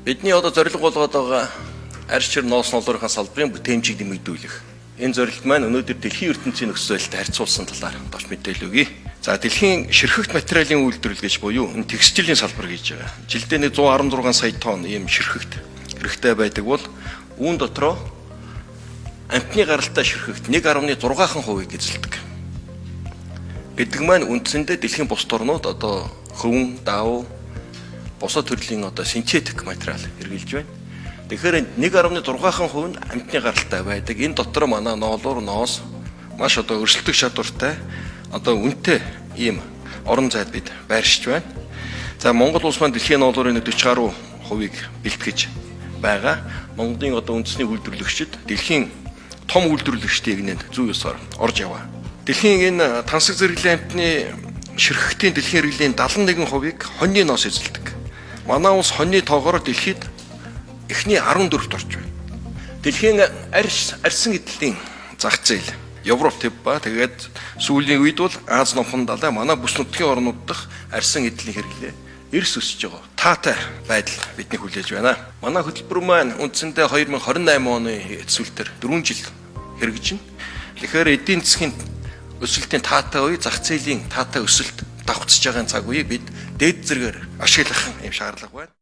Бидний одоо зорилго болгоод байгаа арьсчир ноос ноолорын салбарын бүтээмжийг нэмэгдүүлэх. Энэ зорилт маань өнөөдөр дэлхийн ертөнцийн нөхцөл байдалтай харьцуулсан талаар товч мэдээлэл өгье. За дэлхийн ширхэгт материалын үйлдвэрлэл гэж буюу энэ текстилийн салбар гэж байгаа. Жилдээ 116 сая тонн ийм ширхэгт хэрэгтэй байдаг бол үүн дотроо амтны гаралтай ширхэгт 1.6% эзэлдэг. Гэдэг маань үндсэндээ дэлхийн бус орнууд одоо хөвөн, даав, бусад төрлийн одоо синтетик материал хэрэгжилж байна. Тэгэхээр 1.6% нь амтны гаралтай байдаг. Энэ дотор манай ноолуур, ноос маш одоо өрсөлдөх чадвартай одоо үнэтэй ийм орон зайд бид байршиж байна. За Монгол улс маань дэлхийн ноолуурын 40 гаруй хувийг бэлтгэж байгаа. Монголын одоо үндэсний үйлдвэрлэгчид дэлхийн том үйлдвэрлэгчдийн игнэнд зүй ёсоор орж яваа. Дэлхийн энэ тансаг зэрэглэлийн амтны ширхэгтийн дэлхийн хэрэглийн 71%-ийг хоньны ноос эзэлдэг. Манай улс хоньны тоогоор дэлхийд эхний 14-т орж байна. Дэлхийн арьсан эдлийн зах зээл Европ төв ба тэгээд сүүлийн үед бол Аз номхон далай манай бүс нутгийн орнууд дахь арьсан эдлийн хэрэглээ эрс өсөж байгаа. Таатай байдал бидний хүлээж байна. Манай хөтөлбөр маань үндсэндээ 2028 оны эцсүүлтээр 4 жил хэрэгжинэ. Тэгэхээр эдийн засгийн өсөлтийн таатай үе, зах зээлийн таатай өсөлт давхцаж байгаа цаг үеийг бид дээд зэргээр ашиглах юм шаардлага байна.